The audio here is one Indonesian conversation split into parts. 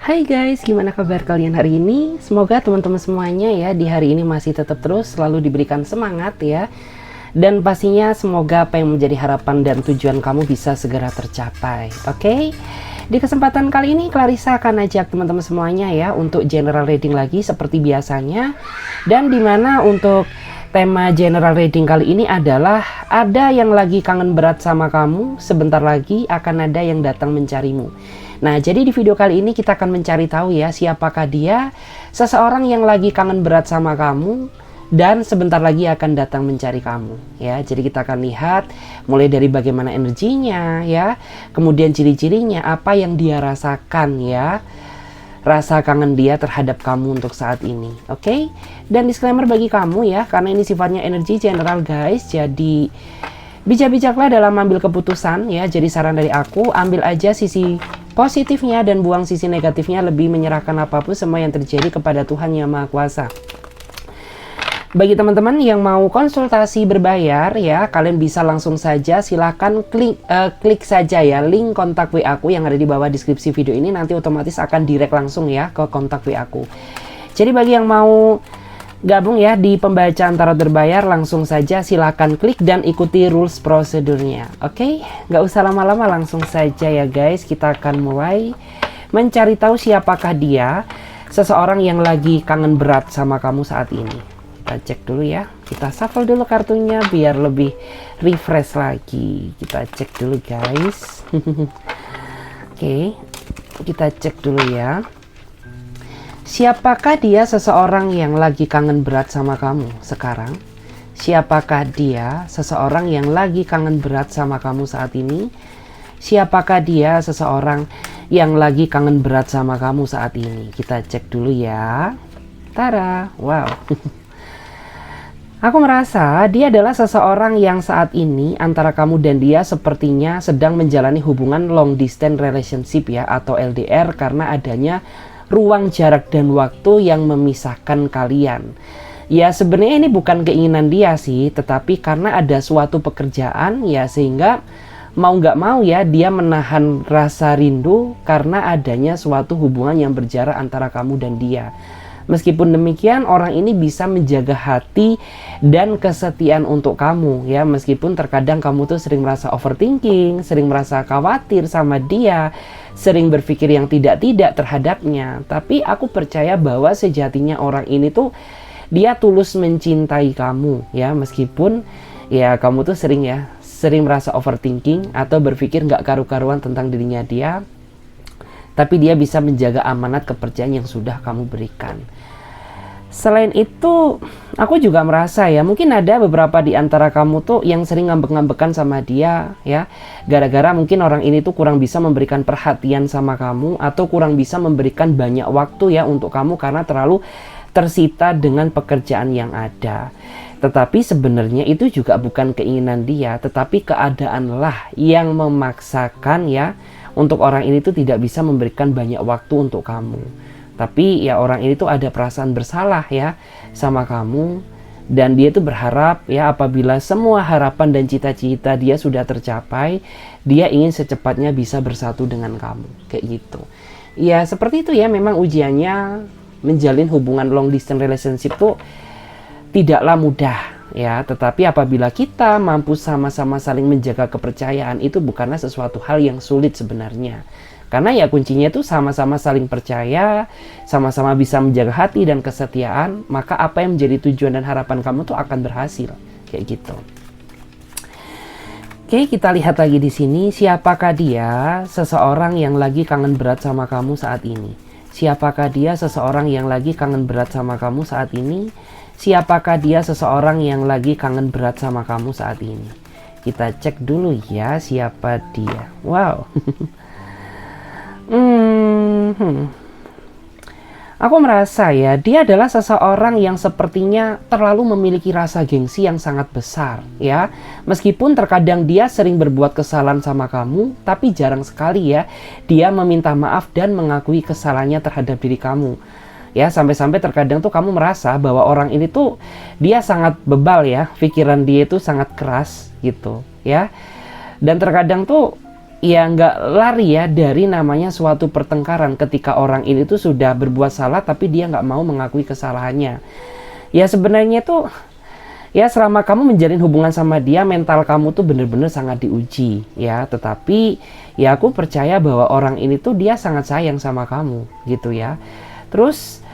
Hai guys, gimana kabar kalian hari ini? Semoga teman-teman semuanya ya di hari ini masih tetap terus selalu diberikan semangat ya. Dan pastinya semoga apa yang menjadi harapan dan tujuan kamu bisa segera tercapai. Oke? Di kesempatan kali ini Clarissa akan ajak teman-teman semuanya ya untuk general reading lagi seperti biasanya. Dan dimana untuk tema general reading kali ini adalah ada yang lagi kangen berat sama kamu, sebentar lagi akan ada yang datang mencarimu. Nah, jadi di video kali ini kita akan mencari tahu ya siapakah dia, seseorang yang lagi kangen berat sama kamu dan sebentar lagi akan datang mencari kamu ya. Jadi kita akan lihat mulai dari bagaimana energinya ya, kemudian ciri-cirinya, apa yang dia rasakan ya, rasa kangen dia terhadap kamu untuk saat ini. Oke? Dan disclaimer bagi kamu ya, karena ini sifatnya energi general guys, jadi bijak-bijaklah dalam ambil keputusan ya. Jadi saran dari aku, ambil aja sisi positifnya dan buang sisi negatifnya, lebih menyerahkan apapun semua yang terjadi kepada Tuhan Yang Maha Kuasa. Bagi teman-teman yang mau konsultasi berbayar ya, kalian bisa langsung saja silahkan klik saja ya link kontak WA aku yang ada di bawah deskripsi video ini, nanti otomatis akan direct langsung ya ke kontak WA aku. Jadi bagi yang mau gabung ya di pembacaan tarot berbayar, langsung saja silakan klik dan ikuti rules prosedurnya. Oke, nggak usah lama-lama, langsung saja ya guys. Kita akan mulai mencari tahu siapakah dia, seseorang yang lagi kangen berat sama kamu saat ini. Kita cek dulu ya, kita shuffle dulu kartunya biar lebih refresh lagi. Kita cek dulu guys. Oke, kita cek dulu ya. Siapakah dia, seseorang yang lagi kangen berat sama kamu sekarang? Siapakah dia, seseorang yang lagi kangen berat sama kamu saat ini? Siapakah dia, seseorang yang lagi kangen berat sama kamu saat ini? Kita cek dulu ya. Tara, wow. Aku merasa dia adalah seseorang yang saat ini antara kamu dan dia sepertinya sedang menjalani hubungan long distance relationship ya, atau LDR, karena adanya ruang jarak dan waktu yang memisahkan kalian. Ya sebenarnya ini bukan keinginan dia sih, tetapi karena ada suatu pekerjaan ya, sehingga mau nggak mau ya dia menahan rasa rindu karena adanya suatu hubungan yang berjarak antara kamu dan dia. Meskipun demikian, orang ini bisa menjaga hati dan kesetiaan untuk kamu ya, meskipun terkadang kamu tuh sering merasa overthinking, sering merasa khawatir sama dia, sering berpikir yang tidak-tidak terhadapnya. Tapi aku percaya bahwa sejatinya orang ini tuh dia tulus mencintai kamu ya, meskipun ya kamu tuh sering merasa overthinking atau berpikir nggak karu-karuan tentang dirinya dia. Tapi dia bisa menjaga amanat kepercayaan yang sudah kamu berikan. Selain itu, aku juga merasa ya, mungkin ada beberapa di antara kamu tuh yang sering ngambek-ngambekan sama dia ya. Gara-gara mungkin orang ini tuh kurang bisa memberikan perhatian sama kamu, atau kurang bisa memberikan banyak waktu ya untuk kamu karena terlalu tersita dengan pekerjaan yang ada. Tetapi sebenarnya itu juga bukan keinginan dia, tetapi keadaanlah yang memaksakan ya, untuk orang ini tuh tidak bisa memberikan banyak waktu untuk kamu. Tapi ya orang ini tuh ada perasaan bersalah ya sama kamu, dan dia tuh berharap ya apabila semua harapan dan cita-cita dia sudah tercapai, dia ingin secepatnya bisa bersatu dengan kamu, kayak gitu. Ya seperti itu ya, memang ujiannya menjalin hubungan long distance relationship tuh tidaklah mudah ya, tetapi apabila kita mampu sama-sama saling menjaga kepercayaan, itu bukanlah sesuatu hal yang sulit sebenarnya. Karena ya kuncinya itu sama-sama saling percaya, sama-sama bisa menjaga hati dan kesetiaan, maka apa yang menjadi tujuan dan harapan kamu tuh akan berhasil, kayak gitu. Oke, kita lihat lagi di sini, siapakah dia, seseorang yang lagi kangen berat sama kamu saat ini? Siapakah dia, seseorang yang lagi kangen berat sama kamu saat ini? Siapakah dia, seseorang yang lagi kangen berat sama kamu saat ini? Kita cek dulu ya siapa dia. Wow. Aku merasa ya, dia adalah seseorang yang sepertinya terlalu memiliki rasa gengsi yang sangat besar ya. Meskipun terkadang dia sering berbuat kesalahan sama kamu, tapi jarang sekali ya dia meminta maaf dan mengakui kesalahannya terhadap diri kamu. Ya, sampai-sampai terkadang tuh kamu merasa bahwa orang ini tuh dia sangat bebal ya, pikiran dia itu sangat keras gitu ya. Dan terkadang tuh ya nggak lari ya dari namanya suatu pertengkaran ketika orang ini tuh sudah berbuat salah tapi dia nggak mau mengakui kesalahannya. Ya sebenarnya tuh ya selama kamu menjalin hubungan sama dia, mental kamu tuh bener-bener sangat diuji ya. Tetapi ya aku percaya bahwa orang ini tuh dia sangat sayang sama kamu gitu ya. Terus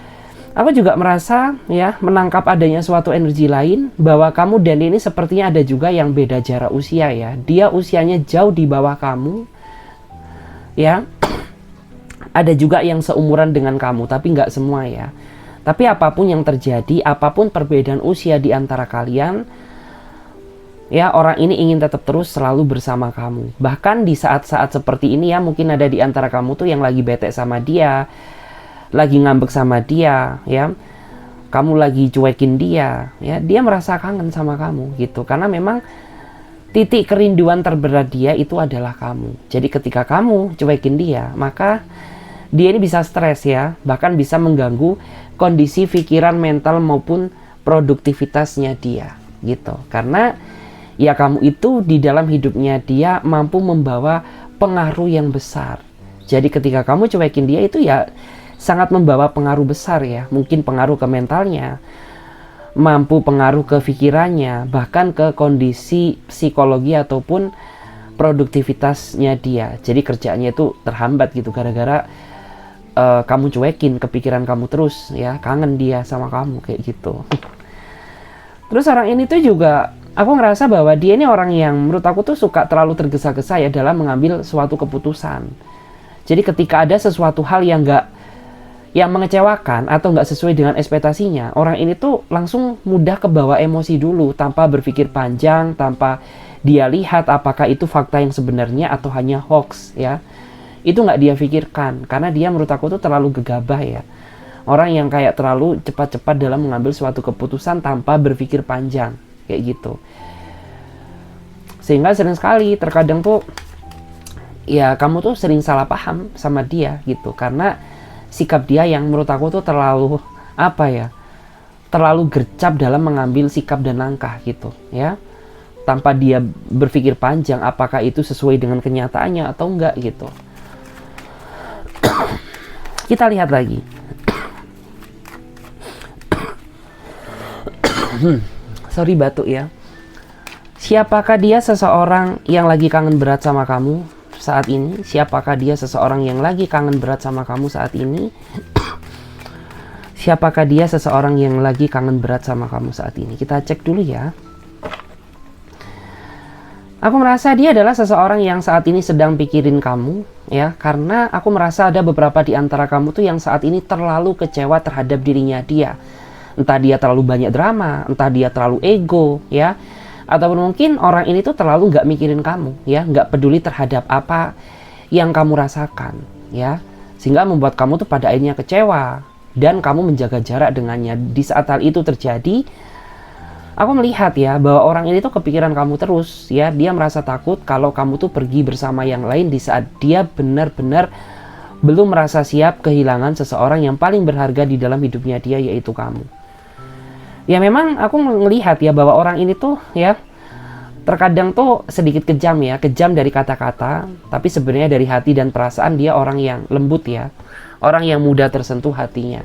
aku juga merasa ya menangkap adanya suatu energi lain bahwa kamu dan ini sepertinya ada juga yang beda jarak usia ya. Dia usianya jauh di bawah kamu ya. Ada juga yang seumuran dengan kamu tapi nggak semua ya. Tapi apapun yang terjadi, apapun perbedaan usia di antara kalian, ya orang ini ingin tetap terus selalu bersama kamu. Bahkan di saat-saat seperti ini ya mungkin ada di antara kamu tuh yang lagi bete sama dia, lagi ngambek sama dia ya, kamu lagi cuekin dia ya, dia merasa kangen sama kamu gitu, karena memang titik kerinduan terberat dia itu adalah kamu. Jadi ketika kamu cuekin dia, maka dia ini bisa stres ya, bahkan bisa mengganggu kondisi pikiran, mental maupun produktivitasnya dia gitu, karena ya kamu itu di dalam hidupnya dia mampu membawa pengaruh yang besar. Jadi ketika kamu cuekin dia itu ya sangat membawa pengaruh besar ya, mungkin pengaruh ke mentalnya, mampu pengaruh ke pikirannya, bahkan ke kondisi psikologi ataupun produktivitasnya dia. Jadi kerjaannya itu terhambat gitu gara-gara kamu cuekin, kepikiran kamu terus ya, kangen dia sama kamu kayak gitu. Terus orang ini tuh juga aku ngerasa bahwa dia ini orang yang menurut aku tuh suka terlalu tergesa-gesa ya dalam mengambil suatu keputusan. Jadi ketika ada sesuatu hal yang mengecewakan atau nggak sesuai dengan ekspektasinya, orang ini tuh langsung mudah kebawa emosi dulu tanpa berpikir panjang, tanpa dia lihat apakah itu fakta yang sebenarnya atau hanya hoax ya. Itu nggak dia pikirkan, karena dia menurut aku tuh terlalu gegabah ya. Orang yang kayak terlalu cepat-cepat dalam mengambil suatu keputusan tanpa berpikir panjang kayak gitu. Sehingga sering sekali terkadang tuh ya kamu tuh sering salah paham sama dia gitu, karena sikap dia yang menurut aku tuh terlalu terlalu gercep dalam mengambil sikap dan langkah gitu ya, tanpa dia berpikir panjang apakah itu sesuai dengan kenyataannya atau enggak gitu. Kita lihat lagi. Sorry batuk ya. Siapakah dia seseorang yang lagi kangen berat sama kamu saat ini? Siapakah dia seseorang yang lagi kangen berat sama kamu saat ini? Siapakah dia seseorang yang lagi kangen berat sama kamu saat ini? Kita cek dulu ya. Aku merasa dia adalah seseorang yang saat ini sedang pikirin kamu ya, karena aku merasa ada beberapa di antara kamu tuh yang saat ini terlalu kecewa terhadap dirinya dia. Entah dia terlalu banyak drama, entah dia terlalu ego ya, ataupun mungkin orang ini tuh terlalu nggak mikirin kamu ya, nggak peduli terhadap apa yang kamu rasakan ya, sehingga membuat kamu tuh pada akhirnya kecewa dan kamu menjaga jarak dengannya. Di saat hal itu terjadi, aku melihat ya bahwa orang ini tuh kepikiran kamu terus ya. Dia merasa takut kalau kamu tuh pergi bersama yang lain di saat dia benar-benar belum merasa siap kehilangan seseorang yang paling berharga di dalam hidupnya dia, yaitu kamu. Ya memang aku melihat ya bahwa orang ini tuh ya terkadang tuh sedikit kejam ya, kejam dari kata-kata, tapi sebenarnya dari hati dan perasaan dia orang yang lembut ya, orang yang mudah tersentuh hatinya.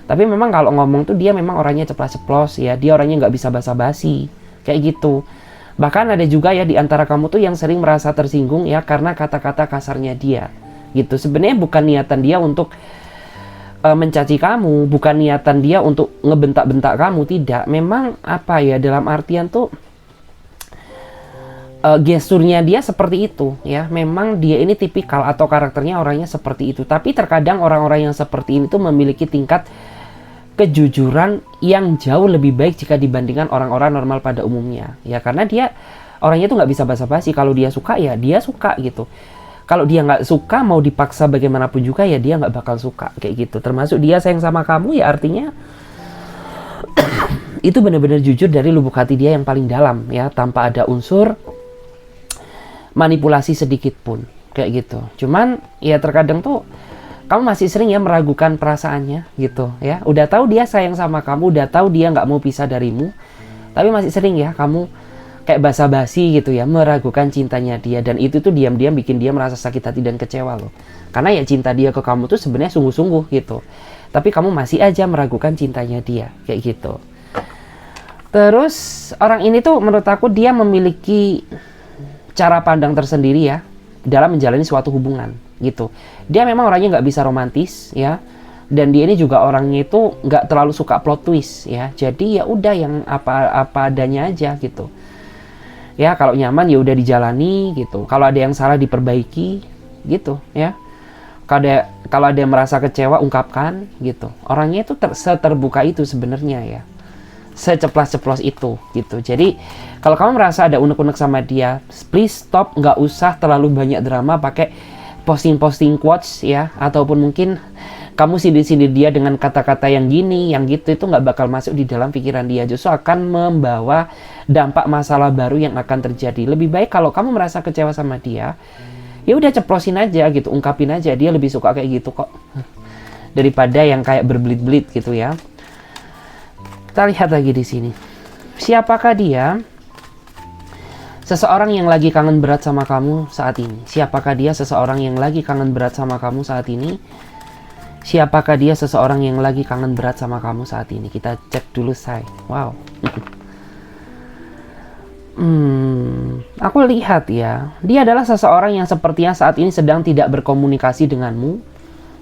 Tapi memang kalau ngomong tuh dia memang orangnya ceplas-ceplos ya, dia orangnya nggak bisa basa-basi kayak gitu. Bahkan ada juga ya di antara kamu tuh yang sering merasa tersinggung ya karena kata-kata kasarnya dia gitu. Sebenarnya bukan niatan dia untuk mencaci kamu, bukan niatan dia untuk ngebentak-bentak kamu, tidak. Memang dalam artian tuh gesturnya dia seperti itu ya. Memang dia ini tipikal atau karakternya orangnya seperti itu. Tapi terkadang orang-orang yang seperti ini tuh memiliki tingkat kejujuran yang jauh lebih baik jika dibandingkan orang-orang normal pada umumnya ya, karena dia orangnya tuh nggak bisa basa-basi. Kalau dia suka ya dia suka gitu. Kalau dia nggak suka, mau dipaksa bagaimanapun juga ya dia nggak bakal suka kayak gitu. Termasuk dia sayang sama kamu ya, artinya itu benar-benar jujur dari lubuk hati dia yang paling dalam ya, tanpa ada unsur manipulasi sedikit pun kayak gitu. Cuman ya terkadang tuh kamu masih sering ya meragukan perasaannya gitu ya. Udah tahu dia sayang sama kamu, udah tahu dia nggak mau pisah darimu, tapi masih sering ya kamu kayak basa-basi gitu ya, meragukan cintanya dia, dan itu tuh diam-diam bikin dia merasa sakit hati dan kecewa loh. Karena ya cinta dia ke kamu tuh sebenarnya sungguh-sungguh gitu, tapi kamu masih aja meragukan cintanya dia, kayak gitu. Terus orang ini tuh menurut aku dia memiliki cara pandang tersendiri ya dalam menjalani suatu hubungan gitu. Dia memang orangnya nggak bisa romantis ya, dan dia ini juga orangnya itu nggak terlalu suka plot twist ya. Jadi ya udah yang apa adanya aja gitu. Ya kalau nyaman ya udah dijalani gitu. Kalau ada yang salah diperbaiki gitu ya. Kalau ada yang merasa kecewa ungkapkan gitu. Orangnya itu seterbuka itu sebenarnya ya. Seceplas-ceplos itu gitu. Jadi kalau kamu merasa ada unek-unek sama dia, please stop, nggak usah terlalu banyak drama pakai posting-posting quotes ya, ataupun mungkin kamu sindir-sindir dia dengan kata-kata yang gini, yang gitu, itu nggak bakal masuk di dalam pikiran dia, justru akan membawa dampak masalah baru yang akan terjadi. Lebih baik kalau kamu merasa kecewa sama dia, ya udah ceplosin aja gitu, ungkapin aja, dia lebih suka kayak gitu kok daripada yang kayak berbelit-belit gitu ya. Kita lihat lagi di sini. Siapakah dia? Seseorang yang lagi kangen berat sama kamu saat ini. Siapakah dia seseorang yang lagi kangen berat sama kamu saat ini? Siapakah dia seseorang yang lagi kangen berat sama kamu saat ini? Kita cek dulu, say. Wow. Aku lihat ya. Dia adalah seseorang yang sepertinya saat ini sedang tidak berkomunikasi denganmu.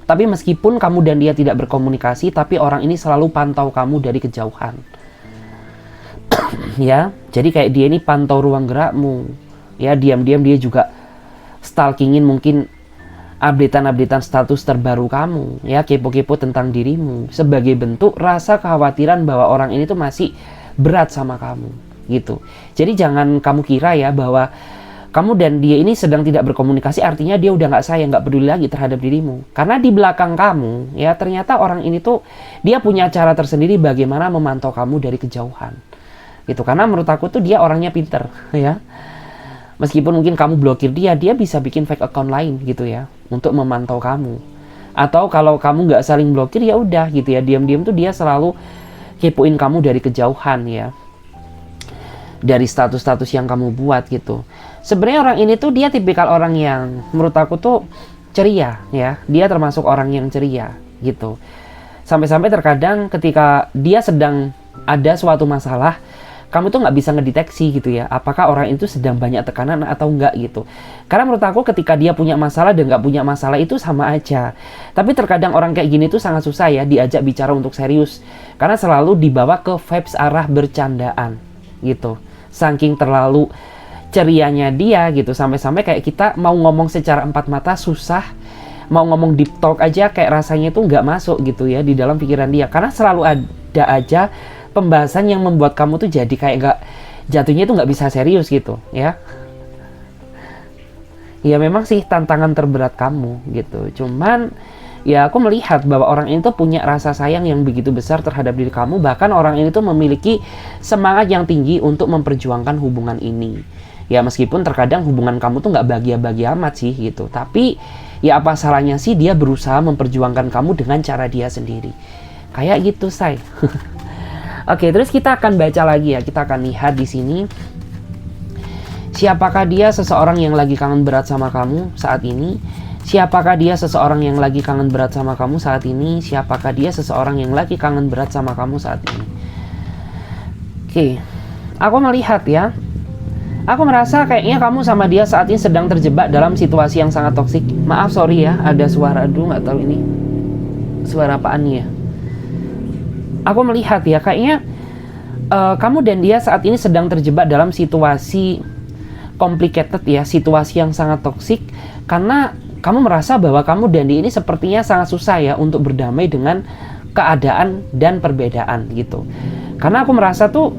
Tapi meskipun kamu dan dia tidak berkomunikasi, tapi orang ini selalu pantau kamu dari kejauhan. Ya, jadi kayak dia ini pantau ruang gerakmu. Ya, diam-diam dia juga stalkingin mungkin updatean status terbaru kamu. Ya, kepo-kepo tentang dirimu. Sebagai bentuk rasa kekhawatiran bahwa orang ini tuh masih berat sama kamu. Gitu. Jadi jangan kamu kira ya bahwa kamu dan dia ini sedang tidak berkomunikasi, artinya dia udah nggak sayang, nggak peduli lagi terhadap dirimu. Karena di belakang kamu, ya ternyata orang ini tuh, dia punya cara tersendiri bagaimana memantau kamu dari kejauhan. Gitu, karena menurut aku tuh dia orangnya pinter, ya. Meskipun mungkin kamu blokir dia, dia bisa bikin fake account lain gitu ya, untuk memantau kamu. Atau kalau kamu nggak saling blokir, ya udah gitu ya, diam-diam tuh dia selalu kepoin kamu dari kejauhan ya. Dari status-status yang kamu buat gitu. Sebenarnya orang ini tuh dia tipikal orang yang menurut aku tuh ceria ya. Dia termasuk orang yang ceria gitu. Sampai-sampai terkadang ketika dia sedang ada suatu masalah, kamu tuh nggak bisa ngedeteksi gitu ya. Apakah orang itu sedang banyak tekanan atau enggak gitu. Karena menurut aku ketika dia punya masalah dan nggak punya masalah itu sama aja. Tapi terkadang orang kayak gini tuh sangat susah ya diajak bicara untuk serius. Karena selalu dibawa ke vibes arah bercandaan gitu. Saking terlalu cerianya dia gitu, sampai-sampai kayak kita mau ngomong secara empat mata susah, mau ngomong deep talk aja kayak rasanya tuh nggak masuk gitu ya di dalam pikiran dia, karena selalu ada aja pembahasan yang membuat kamu tuh jadi kayak nggak, jatuhnya tuh nggak bisa serius gitu ya. Ya memang sih tantangan terberat kamu gitu, cuman ya aku melihat bahwa orang ini tuh punya rasa sayang yang begitu besar terhadap diri kamu. Bahkan orang ini tuh memiliki semangat yang tinggi untuk memperjuangkan hubungan ini. Ya meskipun terkadang hubungan kamu tuh nggak bahagia-bahagia amat sih gitu. Tapi ya apa salahnya sih dia berusaha memperjuangkan kamu dengan cara dia sendiri. Kayak gitu, say. Oke, terus kita akan baca lagi ya. Kita akan lihat di sini. Siapakah dia seseorang yang lagi kangen berat sama kamu saat ini? Siapakah dia seseorang yang lagi kangen berat sama kamu saat ini? Siapakah dia seseorang yang lagi kangen berat sama kamu saat ini? Oke, aku melihat ya. Aku merasa kayaknya kamu sama dia saat ini sedang terjebak dalam situasi yang sangat toksik. Maaf, sorry ya, ada suara, aduh nggak tahu ini suara apaan nih ya. Aku melihat ya, kayaknya kamu dan dia saat ini sedang terjebak dalam situasi complicated ya, situasi yang sangat toksik, karena kamu merasa bahwa kamu dan dia ini sepertinya sangat susah ya untuk berdamai dengan keadaan dan perbedaan gitu. Karena aku merasa tuh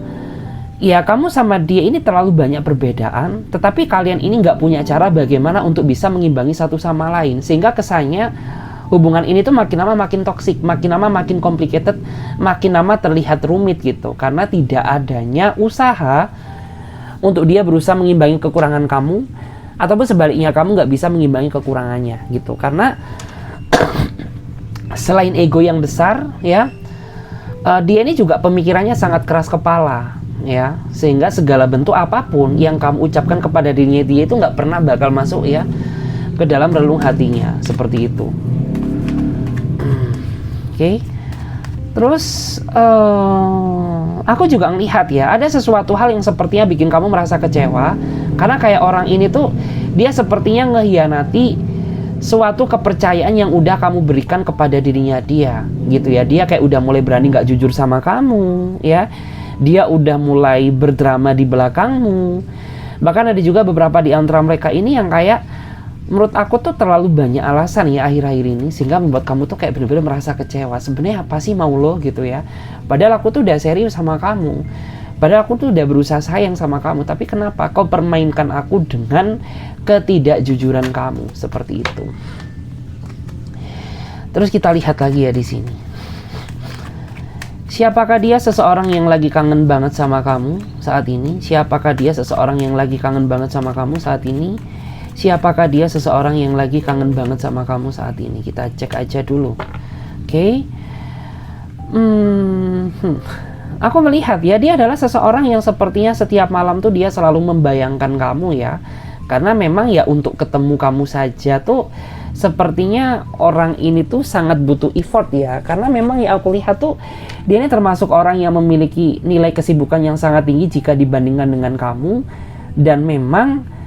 ya kamu sama dia ini terlalu banyak perbedaan, tetapi kalian ini nggak punya cara bagaimana untuk bisa mengimbangi satu sama lain, sehingga kesannya hubungan ini tuh makin lama makin toksik, makin lama makin complicated, makin lama terlihat rumit gitu, karena tidak adanya usaha untuk dia berusaha mengimbangi kekurangan kamu, ataupun sebaliknya kamu nggak bisa mengimbangi kekurangannya gitu. Karena selain ego yang besar ya, dia ini juga pemikirannya sangat keras kepala ya, sehingga segala bentuk apapun yang kamu ucapkan kepada dirinya dia itu nggak pernah bakal masuk ya ke dalam relung hatinya, seperti itu. Oke. Terus aku juga ngelihat ya, ada sesuatu hal yang sepertinya bikin kamu merasa kecewa, karena kayak orang ini tuh dia sepertinya ngehianati suatu kepercayaan yang udah kamu berikan kepada dirinya dia, gitu ya. Dia kayak udah mulai berani nggak jujur sama kamu, ya. Dia udah mulai berdrama di belakangmu. Bahkan ada juga beberapa di antara mereka ini yang kayak menurut aku tuh terlalu banyak alasan ya akhir-akhir ini, sehingga membuat kamu tuh kayak bener-bener merasa kecewa. Sebenarnya apa sih mau lo gitu ya? Padahal aku tuh udah serius sama kamu. Padahal aku tuh udah berusaha sayang sama kamu. Tapi kenapa kau permainkan aku dengan ketidakjujuran kamu seperti itu? Terus kita lihat lagi ya di sini. Siapakah dia seseorang yang lagi kangen banget sama kamu saat ini? Siapakah dia seseorang yang lagi kangen banget sama kamu saat ini? Siapakah dia seseorang yang lagi kangen banget sama kamu saat ini? Kita cek aja dulu. Oke. Aku melihat ya, dia adalah seseorang yang sepertinya setiap malam tuh dia selalu membayangkan kamu ya. Karena memang ya untuk ketemu kamu saja tuh sepertinya orang ini tuh sangat butuh effort ya. Karena memang ya aku lihat tuh dia ini termasuk orang yang memiliki nilai kesibukan yang sangat tinggi jika dibandingkan dengan kamu. Dan memang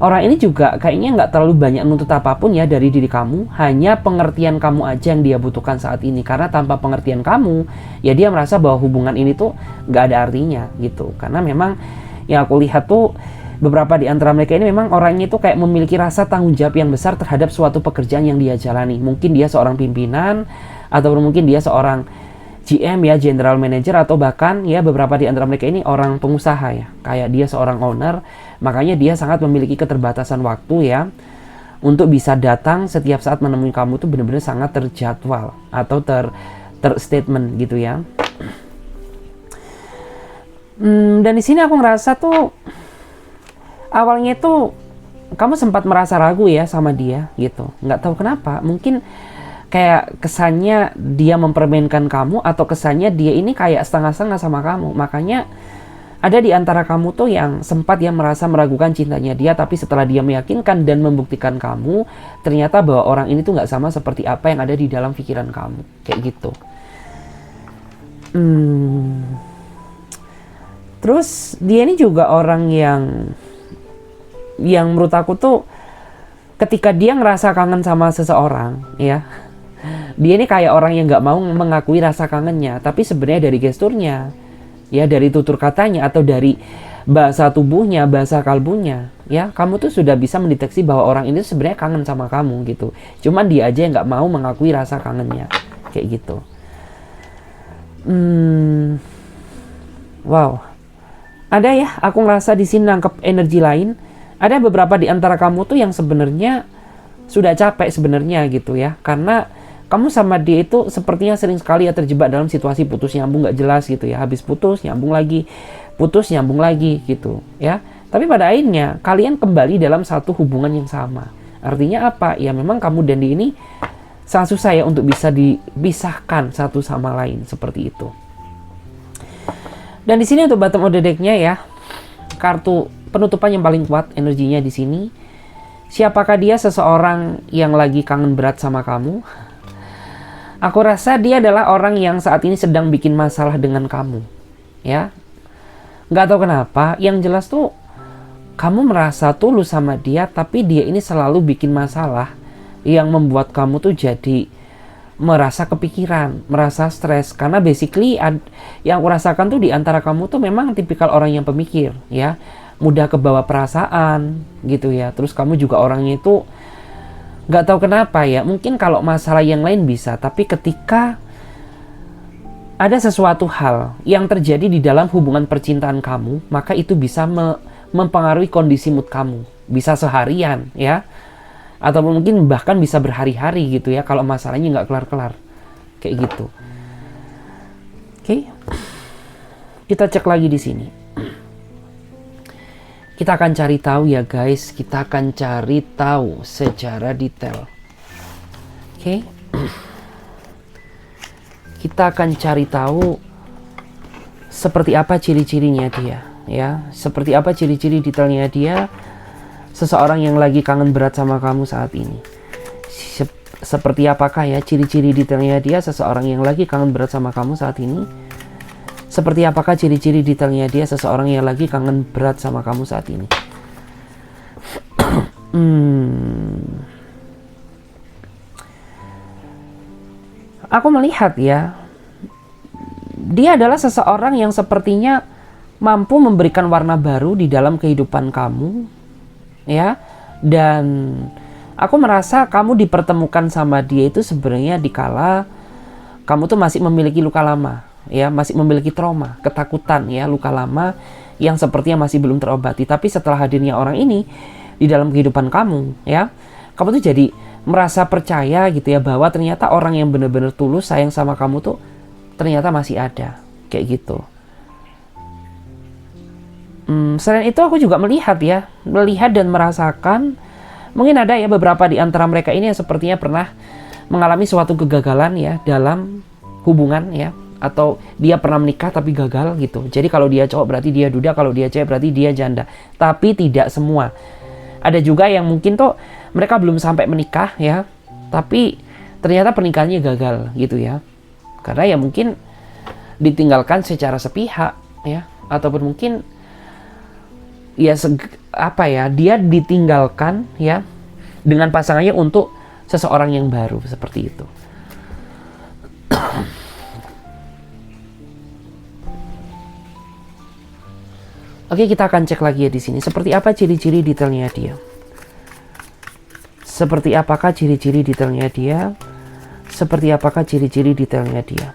orang ini juga kayaknya nggak terlalu banyak nuntut apapun ya dari diri kamu. Hanya pengertian kamu aja yang dia butuhkan saat ini. Karena tanpa pengertian kamu, ya dia merasa bahwa hubungan ini tuh nggak ada artinya gitu. Karena memang yang aku lihat tuh beberapa di antara mereka ini memang orangnya itu kayak memiliki rasa tanggung jawab yang besar terhadap suatu pekerjaan yang dia jalani. Mungkin dia seorang pimpinan, atau mungkin dia seorang GM ya, General Manager, atau bahkan ya beberapa di antara mereka ini orang pengusaha ya. Kayak dia seorang owner, makanya dia sangat memiliki keterbatasan waktu ya untuk bisa datang setiap saat menemui kamu tuh benar-benar sangat terjadwal atau terstatement gitu ya. Dan di sini aku ngerasa tuh awalnya tuh kamu sempat merasa ragu ya sama dia gitu. Nggak tahu kenapa, mungkin kayak kesannya dia mempermainkan kamu, atau kesannya dia ini kayak setengah-setengah sama kamu. Makanya ada di antara kamu tuh yang sempat ya merasa meragukan cintanya dia, tapi setelah dia meyakinkan dan membuktikan kamu, ternyata bahwa orang ini tuh nggak sama seperti apa yang ada di dalam pikiran kamu, kayak gitu. Terus dia ini juga orang yang menurut aku tuh ketika dia ngerasa kangen sama seseorang ya, dia ini kayak orang yang nggak mau mengakui rasa kangennya, tapi sebenarnya dari gesturnya ya, dari tutur katanya, atau dari bahasa tubuhnya, bahasa kalbunya ya, kamu tuh sudah bisa mendeteksi bahwa orang ini sebenarnya kangen sama kamu gitu. Cuman dia aja yang nggak mau mengakui rasa kangennya, kayak gitu. Wow, ada ya, aku ngerasa di sini nangkep energi lain. Ada beberapa di antara kamu tuh yang sebenarnya sudah capek sebenarnya gitu ya, karena kamu sama dia itu sepertinya sering sekali ya terjebak dalam situasi putus nyambung nggak jelas gitu ya. Habis putus nyambung lagi, putus nyambung lagi gitu ya. Tapi pada akhirnya kalian kembali dalam satu hubungan yang sama. Artinya apa? Ya memang kamu dan dia ini sangat susah ya untuk bisa dipisahkan satu sama lain seperti itu. Dan di sini untuk bottom of the deck-nya ya, kartu penutupan yang paling kuat energinya di sini. Siapakah dia seseorang yang lagi kangen berat sama kamu? Aku rasa dia adalah orang yang saat ini sedang bikin masalah dengan kamu, ya. Nggak tahu kenapa, yang jelas tuh kamu merasa tulus sama dia, tapi dia ini selalu bikin masalah yang membuat kamu tuh jadi merasa kepikiran, merasa stres. Karena basically yang aku rasakan tuh di antara kamu tuh memang tipikal orang yang pemikir, ya. Mudah kebawa perasaan, gitu ya. Terus kamu juga orangnya itu nggak tahu kenapa ya, mungkin kalau masalah yang lain bisa, tapi ketika ada sesuatu hal yang terjadi di dalam hubungan percintaan kamu, maka itu bisa mempengaruhi kondisi mood kamu. Bisa seharian ya, atau mungkin bahkan bisa berhari-hari gitu ya, kalau masalahnya nggak kelar-kelar kayak gitu. Oke, kita cek lagi di sini. Kita akan cari tahu ya guys, kita akan cari tahu secara detail. Oke. Kita akan cari tahu Seperti apa ciri-cirinya dia, ya? Seperti apa ciri-ciri detailnya dia? Seseorang yang lagi kangen berat sama kamu saat ini. Seperti apakah ya ciri-ciri detailnya dia? Seseorang yang lagi kangen berat sama kamu saat ini. Seperti apakah ciri-ciri detailnya dia? Seseorang yang lagi kangen berat sama kamu saat ini. Aku melihat ya, dia adalah seseorang yang sepertinya mampu memberikan warna baru di dalam kehidupan kamu, ya. Dan aku merasa kamu dipertemukan sama dia itu sebenarnya dikala kamu tuh masih memiliki luka lama, ya, masih memiliki trauma, ketakutan, ya, luka lama yang sepertinya masih belum terobati. Tapi setelah hadirnya orang ini di dalam kehidupan kamu, ya, kamu tuh jadi merasa percaya gitu ya, bahwa ternyata orang yang benar-benar tulus sayang sama kamu tuh ternyata masih ada, kayak gitu. Selain itu aku juga melihat dan merasakan mungkin ada ya beberapa di antara mereka ini yang sepertinya pernah mengalami suatu kegagalan ya dalam hubungan, ya, atau dia pernah menikah tapi gagal gitu. Jadi kalau dia cowok berarti dia duda, kalau dia cewek berarti dia janda. Tapi tidak semua. Ada juga yang mungkin tuh mereka belum sampai menikah ya, tapi ternyata pernikahannya gagal gitu ya. Karena ya mungkin ditinggalkan secara sepihak ya, ataupun mungkin ya dia ditinggalkan ya dengan pasangannya untuk seseorang yang baru, seperti itu. Oke, kita akan cek lagi ya di sini. Seperti apa ciri-ciri detailnya dia? Seperti apakah ciri-ciri detailnya dia? Seperti apakah ciri-ciri detailnya dia?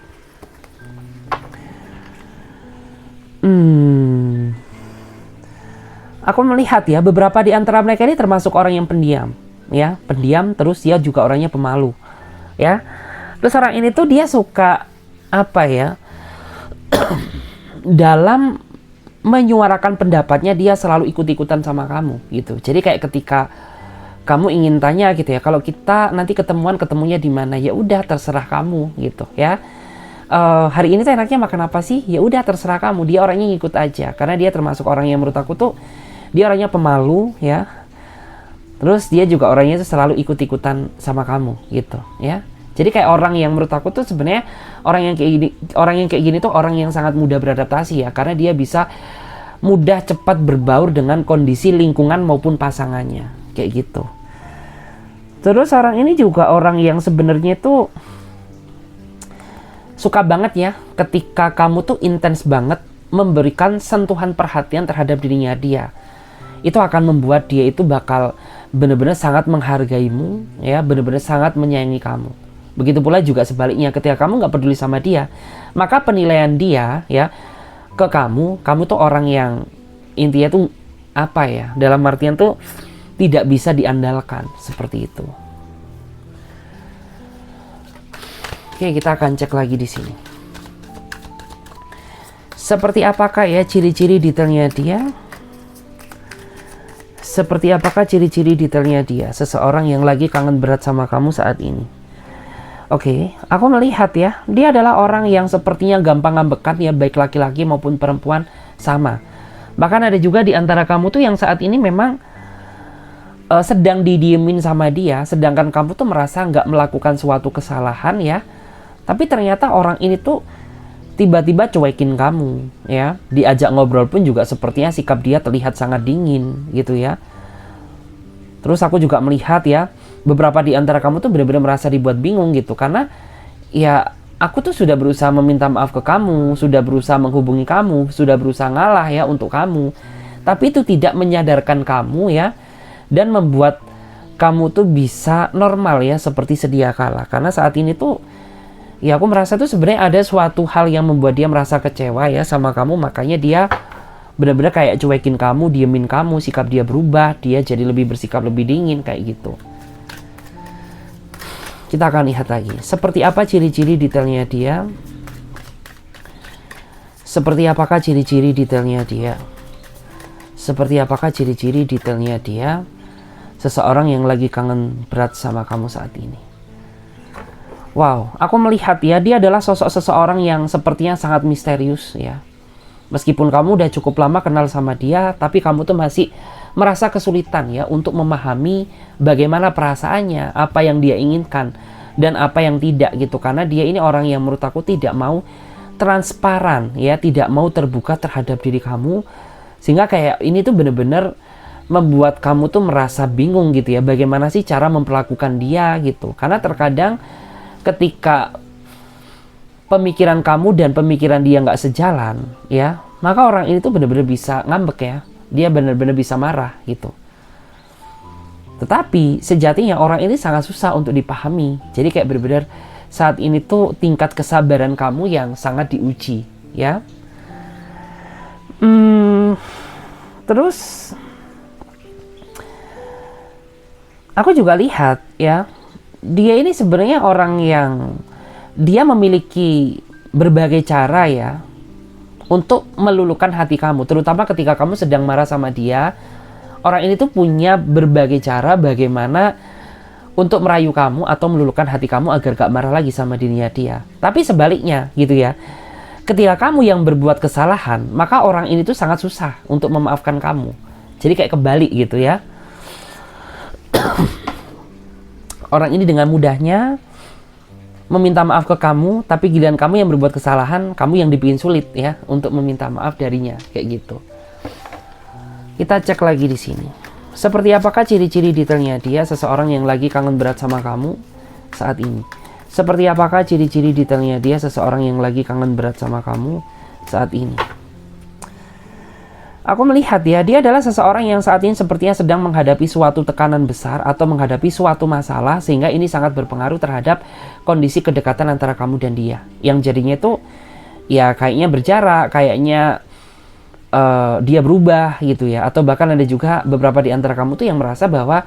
Aku melihat ya beberapa di antara mereka ini termasuk orang yang pendiam, ya, pendiam, terus dia juga orangnya pemalu, ya. Terus orang ini tuh dia suka apa ya? Dalam menyuarakan pendapatnya dia selalu ikut-ikutan sama kamu gitu. Jadi kayak ketika kamu ingin tanya gitu ya, kalau kita nanti ketemunya di mana, ya udah terserah kamu gitu ya. Hari ini tuh enaknya makan apa sih? Ya udah terserah kamu. Dia orangnya ngikut aja karena dia termasuk orang yang menurut aku tuh dia orangnya pemalu ya. Terus dia juga orangnya tuh selalu ikut-ikutan sama kamu gitu ya. Jadi kayak orang yang menurut aku tuh sebenarnya orang yang kayak gini tuh orang yang sangat mudah beradaptasi ya, karena dia bisa mudah cepat berbaur dengan kondisi lingkungan maupun pasangannya kayak gitu. Terus orang ini juga orang yang sebenarnya tuh suka banget ya ketika kamu tuh intens banget memberikan sentuhan perhatian terhadap dirinya dia. Itu akan membuat dia itu bakal benar-benar sangat menghargaimu ya, benar-benar sangat menyayangi kamu. Begitu pula juga sebaliknya, ketika kamu nggak peduli sama dia, maka penilaian dia ya ke kamu tuh orang yang intinya tuh apa ya, dalam artian tuh tidak bisa diandalkan, seperti itu. Oke, kita akan cek lagi di sini. Seperti apakah ya ciri-ciri detailnya dia? Seperti apakah ciri-ciri detailnya dia? Seseorang yang lagi kangen berat sama kamu saat ini. Oke, aku melihat ya, dia adalah orang yang sepertinya gampang ngambekan ya, baik laki-laki maupun perempuan sama. Bahkan ada juga di antara kamu tuh yang saat ini memang sedang didiemin sama dia, sedangkan kamu tuh merasa nggak melakukan suatu kesalahan ya. Tapi ternyata orang ini tuh tiba-tiba cuekin kamu ya. Diajak ngobrol pun juga sepertinya sikap dia terlihat sangat dingin gitu ya. Terus aku juga melihat ya, beberapa di antara kamu tuh benar-benar merasa dibuat bingung gitu. Karena ya aku tuh sudah berusaha meminta maaf ke kamu, sudah berusaha menghubungi kamu, sudah berusaha ngalah ya untuk kamu. Tapi itu tidak menyadarkan kamu ya, dan membuat kamu tuh bisa normal ya seperti sedia kala. Karena saat ini tuh ya aku merasa tuh sebenarnya ada suatu hal yang membuat dia merasa kecewa ya sama kamu. Makanya dia benar-benar kayak cuekin kamu, diemin kamu, sikap dia berubah, dia jadi lebih bersikap lebih dingin kayak gitu. Kita akan lihat lagi, seperti apa ciri-ciri detailnya dia? Seperti apakah ciri-ciri detailnya dia? Seperti apakah ciri-ciri detailnya dia? Seseorang yang lagi kangen berat sama kamu saat ini. Wow, aku melihat ya, dia adalah sosok seseorang yang sepertinya sangat misterius ya. Meskipun kamu udah cukup lama kenal sama dia, tapi kamu tuh masih merasa kesulitan ya untuk memahami bagaimana perasaannya, apa yang dia inginkan dan apa yang tidak gitu. Karena dia ini orang yang menurut aku tidak mau transparan ya, tidak mau terbuka terhadap diri kamu, sehingga kayak ini tuh bener-bener membuat kamu tuh merasa bingung gitu ya, bagaimana sih cara memperlakukan dia gitu. Karena terkadang ketika pemikiran kamu dan pemikiran dia nggak sejalan ya, maka orang ini tuh bener-bener bisa ngambek ya, dia bener-bener bisa marah gitu. Tetapi sejatinya orang ini sangat susah untuk dipahami. Jadi kayak bener-bener saat ini tuh tingkat kesabaran kamu yang sangat diuji ya. Terus aku juga lihat ya, dia ini sebenarnya orang yang dia memiliki berbagai cara ya untuk meluluhkan hati kamu, terutama ketika kamu sedang marah sama dia. Orang ini tuh punya berbagai cara bagaimana untuk merayu kamu atau meluluhkan hati kamu agar gak marah lagi sama dirinya dia. Tapi sebaliknya gitu ya, ketika kamu yang berbuat kesalahan, maka orang ini tuh sangat susah untuk memaafkan kamu. Jadi kayak kebalik gitu ya. Orang ini dengan mudahnya meminta maaf ke kamu, tapi giliran kamu yang berbuat kesalahan, kamu yang dibikin sulit ya untuk meminta maaf darinya, kayak gitu. Kita cek lagi di sini. Seperti apakah ciri-ciri detailnya dia seseorang yang lagi kangen berat sama kamu saat ini? Seperti apakah ciri-ciri detailnya dia seseorang yang lagi kangen berat sama kamu saat ini? Aku melihat ya, dia adalah seseorang yang saat ini sepertinya sedang menghadapi suatu tekanan besar atau menghadapi suatu masalah, sehingga ini sangat berpengaruh terhadap kondisi kedekatan antara kamu dan dia. Yang jadinya itu ya kayaknya berjarak, kayaknya dia berubah gitu ya. Atau bahkan ada juga beberapa di antara kamu tuh yang merasa bahwa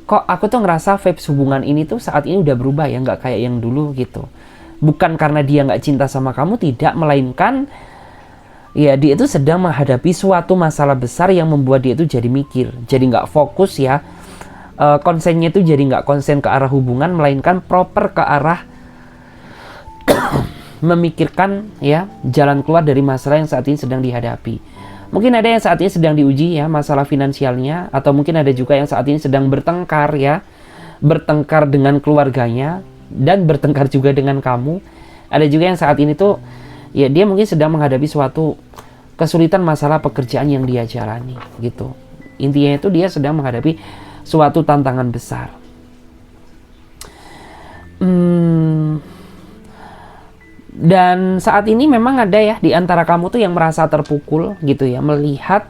kok aku tuh ngerasa vibes hubungan ini tuh saat ini udah berubah ya, nggak kayak yang dulu gitu. Bukan karena dia nggak cinta sama kamu, tidak, melainkan ya dia itu sedang menghadapi suatu masalah besar yang membuat dia itu jadi mikir, jadi nggak fokus ya. Konsennya itu jadi nggak konsen ke arah hubungan, melainkan proper ke arah memikirkan ya jalan keluar dari masalah yang saat ini sedang dihadapi. Mungkin ada yang saat ini sedang diuji ya masalah finansialnya, atau mungkin ada juga yang saat ini sedang bertengkar ya, bertengkar dengan keluarganya dan bertengkar juga dengan kamu. Ada juga yang saat ini tuh ya dia mungkin sedang menghadapi suatu kesulitan masalah pekerjaan yang dia jalani gitu. Intinya itu dia sedang menghadapi suatu tantangan besar. Dan saat ini memang ada ya di antara kamu tuh yang merasa terpukul gitu ya, melihat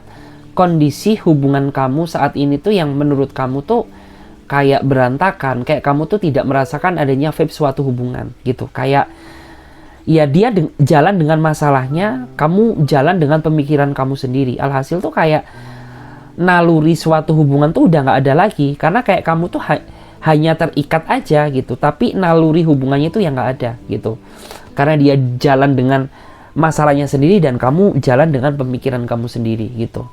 kondisi hubungan kamu saat ini tuh yang menurut kamu tuh kayak berantakan, kayak kamu tuh tidak merasakan adanya vibe suatu hubungan gitu. Kayak ya dia jalan dengan masalahnya, kamu jalan dengan pemikiran kamu sendiri. Alhasil tuh kayak naluri suatu hubungan tuh udah gak ada lagi, karena kayak kamu tuh hanya terikat aja gitu, tapi naluri hubungannya tuh yang gak ada gitu. Karena dia jalan dengan masalahnya sendiri dan kamu jalan dengan pemikiran kamu sendiri gitu.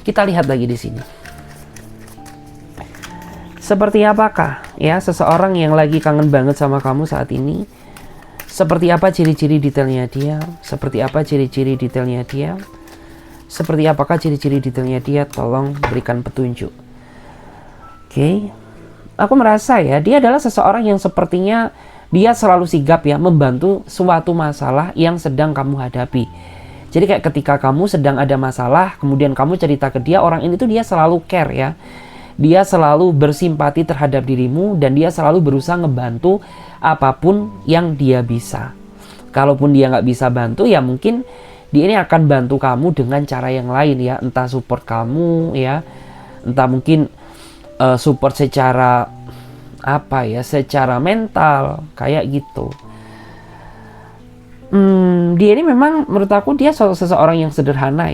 Kita lihat lagi di sini. Seperti apakah ya seseorang yang lagi kangen banget sama kamu saat ini? Seperti apa ciri-ciri detailnya dia? Seperti apa ciri-ciri detailnya dia? Seperti apakah ciri-ciri detailnya dia? Tolong berikan petunjuk. Oke. Aku merasa ya, dia adalah seseorang yang sepertinya dia selalu sigap ya membantu suatu masalah yang sedang kamu hadapi. Jadi kayak ketika kamu sedang ada masalah, kemudian kamu cerita ke dia, orang ini tuh dia selalu care ya. Dia selalu bersimpati terhadap dirimu dan dia selalu berusaha ngebantu apapun yang dia bisa. Kalaupun dia nggak bisa bantu ya mungkin dia ini akan bantu kamu dengan cara yang lain ya. Entah support kamu ya, entah mungkin support secara apa ya, secara mental kayak gitu. Dia ini memang menurut aku dia seseorang yang sederhana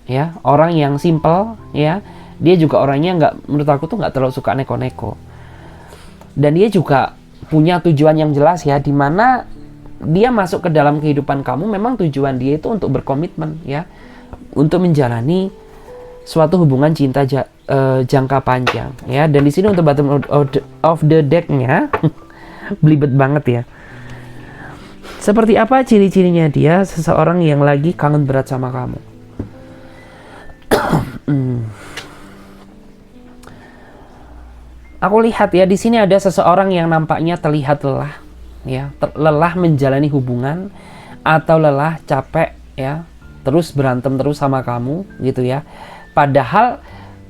ya, orang yang simple ya. Dia juga orangnya nggak, menurut aku tuh nggak terlalu suka neko-neko. Dan dia juga punya tujuan yang jelas ya, dimana dia masuk ke dalam kehidupan kamu memang tujuan dia itu untuk berkomitmen ya, untuk menjalani suatu hubungan cinta jangka panjang ya. Dan di sini untuk bottom of the deck-nya belibet banget ya. Seperti apa ciri-cirinya dia seseorang yang lagi kangen berat sama kamu? Aku lihat ya, di sini ada seseorang yang nampaknya terlihat lelah, ya, lelah menjalani hubungan atau lelah capek, ya, terus berantem terus sama kamu, gitu ya. Padahal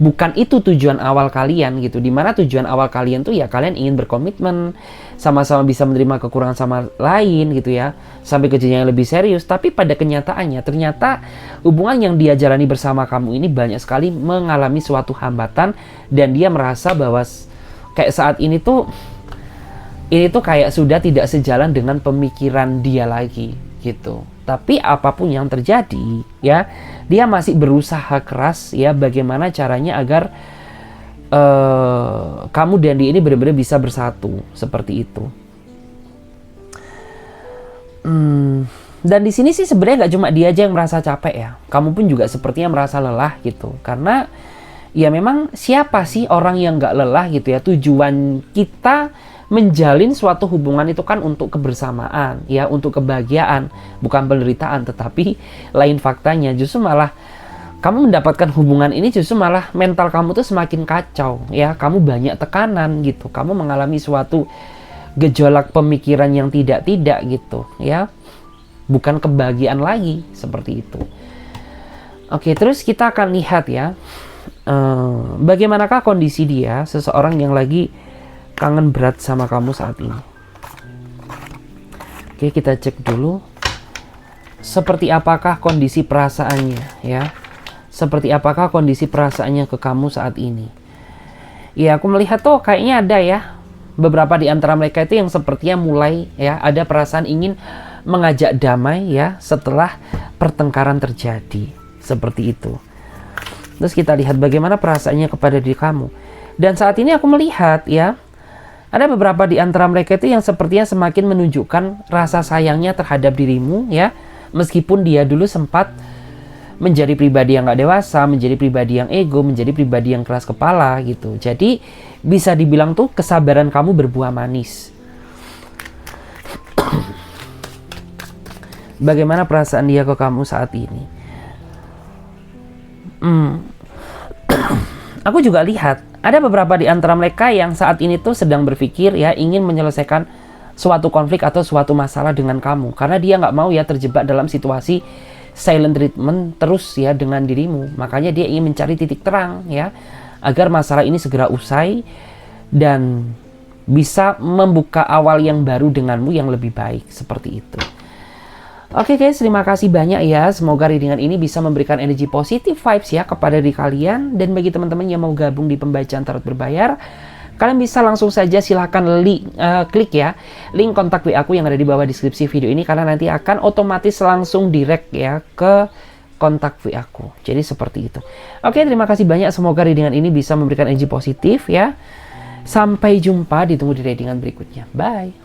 bukan itu tujuan awal kalian gitu. Dimana tujuan awal kalian tuh ya kalian ingin berkomitmen, sama-sama bisa menerima kekurangan sama lain gitu ya, sampai ke jenjang yang lebih serius. Tapi pada kenyataannya ternyata hubungan yang dia jalani bersama kamu ini banyak sekali mengalami suatu hambatan, dan dia merasa bahwa kayak saat ini tuh kayak sudah tidak sejalan dengan pemikiran dia lagi gitu. Tapi apapun yang terjadi ya, dia masih berusaha keras ya bagaimana caranya agar kamu dan dia ini benar-benar bisa bersatu seperti itu. Dan di sini sih sebenarnya nggak cuma dia aja yang merasa capek ya, kamu pun juga sepertinya merasa lelah gitu. Karena ya memang siapa sih orang yang nggak lelah gitu ya. Tujuan kita menjalin suatu hubungan itu kan untuk kebersamaan ya, untuk kebahagiaan, bukan penderitaan. Tetapi lain faktanya justru malah kamu mendapatkan hubungan ini justru malah mental kamu tuh semakin kacau ya, kamu banyak tekanan gitu, kamu mengalami suatu gejolak pemikiran yang tidak gitu ya, bukan kebahagiaan lagi seperti itu. Oke, terus kita akan lihat ya bagaimanakah kondisi dia, seseorang yang lagi kangen berat sama kamu saat ini. Oke, kita cek dulu seperti apakah kondisi perasaannya ya. Seperti apakah kondisi perasaannya ke kamu saat ini. Ya, aku melihat tuh kayaknya ada ya beberapa di antara mereka itu yang sepertinya mulai ya ada perasaan ingin mengajak damai ya setelah pertengkaran terjadi. Seperti itu. Terus kita lihat bagaimana perasaannya kepada diri kamu. Dan saat ini aku melihat ya, ada beberapa di antara mereka itu yang sepertinya semakin menunjukkan rasa sayangnya terhadap dirimu ya. Meskipun dia dulu sempat menjadi pribadi yang gak dewasa, menjadi pribadi yang ego, menjadi pribadi yang keras kepala gitu. Jadi bisa dibilang tuh kesabaran kamu berbuah manis. Bagaimana perasaan dia ke kamu saat ini? Aku juga lihat ada beberapa di antara mereka yang saat ini tuh sedang berpikir ya ingin menyelesaikan suatu konflik atau suatu masalah dengan kamu, karena dia nggak mau ya terjebak dalam situasi silent treatment terus ya dengan dirimu. Makanya dia ingin mencari titik terang ya agar masalah ini segera usai dan bisa membuka awal yang baru denganmu yang lebih baik seperti itu. Oke guys, terima kasih banyak ya. Semoga readingan ini bisa memberikan energi positif vibes ya kepada diri kalian. Dan bagi teman-teman yang mau gabung di pembacaan tarot berbayar, kalian bisa langsung saja silahkan klik ya link kontak WA aku yang ada di bawah deskripsi video ini, karena nanti akan otomatis langsung direct ya ke kontak WA aku. Jadi seperti itu. Oke, terima kasih banyak. Semoga readingan ini bisa memberikan energi positif ya. Sampai jumpa, ditunggu di readingan berikutnya. Bye.